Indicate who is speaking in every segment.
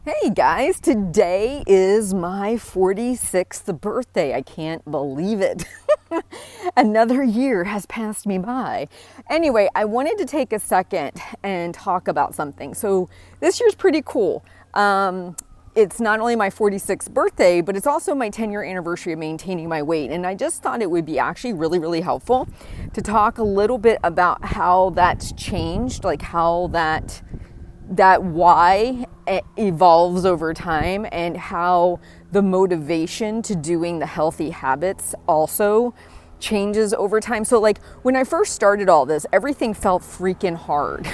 Speaker 1: Hey guys, today is my 46th birthday. I can't believe it. Another year has passed me by. Anyway, I wanted to take a second and talk about something. So this year's pretty cool. It's not only my 46th birthday, but it's also my 10-year anniversary of maintaining my weight. And I just thought it would be actually really helpful to talk a little bit about how that's changed, like how that why evolves over time and how the motivation to doing the healthy habits also changes over time. So like when I first started all this, everything felt freaking hard.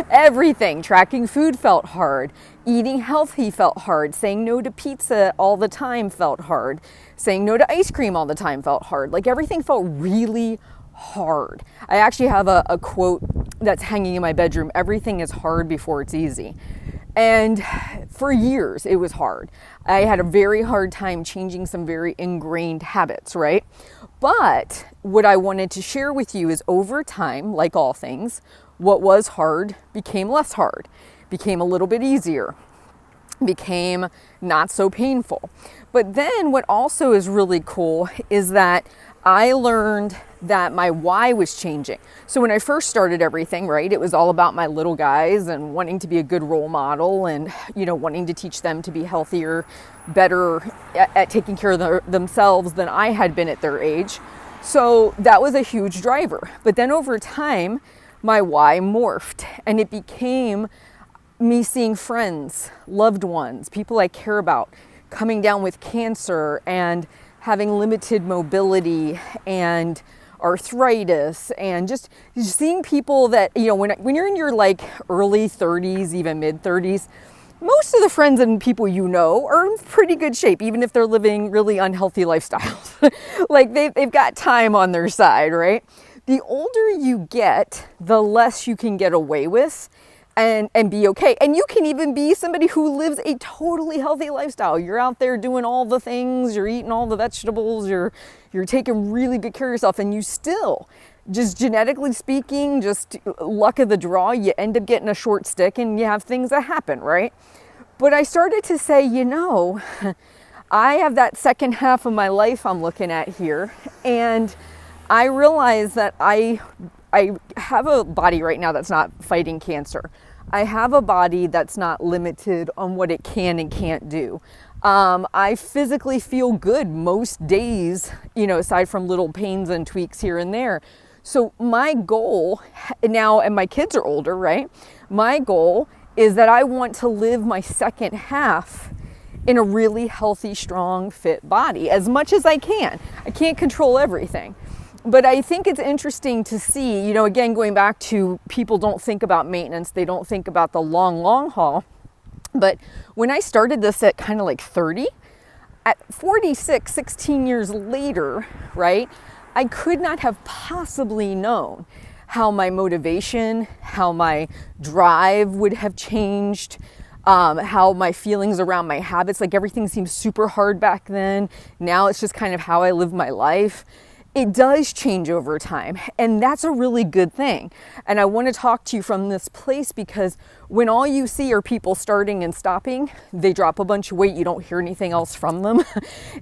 Speaker 1: Everything. Tracking food felt hard. Eating healthy felt hard. Saying no to pizza all the time felt hard. Saying no to ice cream all the time felt hard. Like everything felt really hard. I actually have a quote that's hanging in my bedroom. Everything is hard before it's easy. And for years it was hard. I had a very hard time changing some very ingrained habits, right? But what I wanted to share with you is over time, like all things, what was hard became less hard, became a little bit easier, became not so painful. But then what also is really cool is that I learned that my why was changing. So when I first started everything, right, it was all about my little guys and wanting to be a good role model and, wanting to teach them to be healthier, better at taking care of themselves than I had been at their age. So that was a huge driver. But then over time, my why morphed and it became me seeing friends, loved ones, people I care about coming down with cancer and having limited mobility and arthritis, and just seeing people that, when you're in your like early 30s, even mid 30s, most of the friends and people are in pretty good shape, even if they're living really unhealthy lifestyles. Like they've got time on their side, right? The older you get, the less you can get away with and be okay. And you can even be somebody who lives a totally healthy lifestyle. You're out there doing all the things, you're eating all the vegetables, you're taking really good care of yourself, and you still, just genetically speaking, just luck of the draw, you end up getting a short stick and you have things that happen, right? But I started to say, I have that second half of my life I'm looking at here, and I realize that I have a body right now that's not fighting cancer. I have a body that's not limited on what it can and can't do. I physically feel good most days, aside from little pains and tweaks here and there. So my goal now, and my kids are older, right? My goal is that I want to live my second half in a really healthy, strong, fit body as much as I can. I can't control everything. But I think it's interesting to see, again, going back to people don't think about maintenance, they don't think about the long haul. But when I started this at kind of like 30, at 46, 16 years later, right, I could not have possibly known how my motivation, how my drive would have changed, how my feelings around my habits, like everything seemed super hard back then. Now it's just kind of how I live my life. It does change over time, and that's a really good thing. And I want to talk to you from this place because when all you see are people starting and stopping, they drop a bunch of weight, you don't hear anything else from them.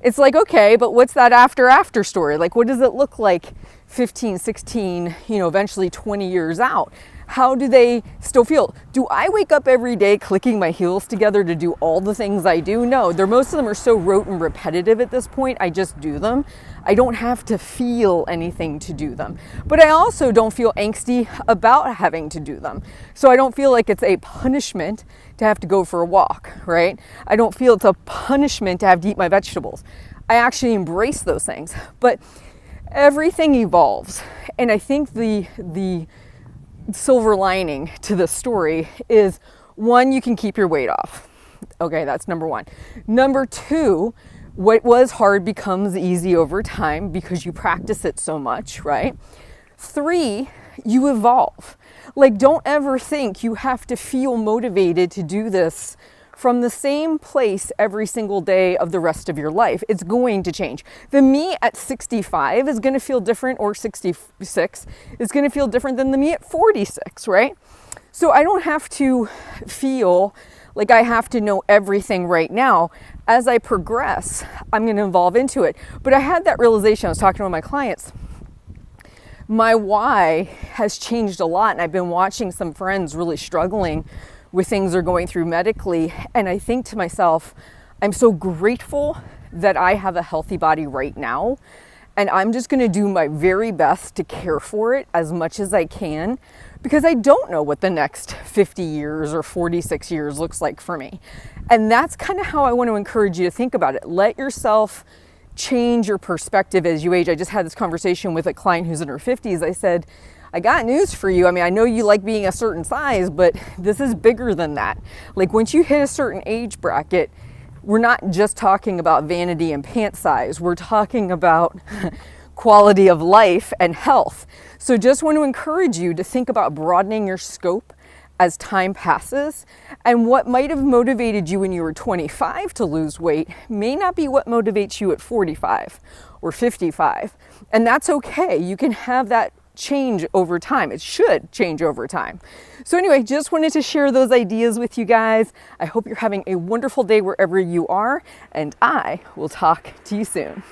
Speaker 1: It's like, okay, but what's that after story? Like, what does it look like 15, 16, eventually 20 years out? How do they still feel? Do I wake up every day clicking my heels together to do all the things I do? No, most of them are so rote and repetitive at this point, I just do them. I don't have to feel anything to do them. But I also don't feel angsty about having to do them. So I don't feel like it's a punishment to have to go for a walk, right? I don't feel it's a punishment to have to eat my vegetables. I actually embrace those things. But everything evolves. And I think the silver lining to the story is, one, you can keep your weight off. Okay, that's number one. Number two, what was hard becomes easy over time because you practice it so much, right? Three, you evolve. Like, don't ever think you have to feel motivated to do this from the same place every single day of the rest of your life. It's going to change. The me at 65 is going to feel different, or 66 is going to feel different than the me at 46, right? So I don't have to feel Like I have to know everything right now. As I progress, I'm going to evolve into it. But I had that realization. I was talking to one of my clients. My why has changed a lot, and I've been watching some friends really struggling with things they're going through medically. And I think to myself, I'm so grateful that I have a healthy body right now. And I'm just going to do my very best to care for it as much as I can, because I don't know what the next 50 years or 46 years looks like for me. And that's kind of how I want to encourage you to think about it. Let yourself change your perspective as you age. I just had this conversation with a client who's in her 50s. I said, I got news for you. I mean, I know you like being a certain size, but this is bigger than that. Like once you hit a certain age bracket, we're not just talking about vanity and pant size. We're talking about quality of life and health. So just want to encourage you to think about broadening your scope as time passes. And what might have motivated you when you were 25 to lose weight may not be what motivates you at 45 or 55. And that's okay. You can have that change over time. It should change over time. So anyway, just wanted to share those ideas with you guys. I hope you're having a wonderful day wherever you are, and I will talk to you soon.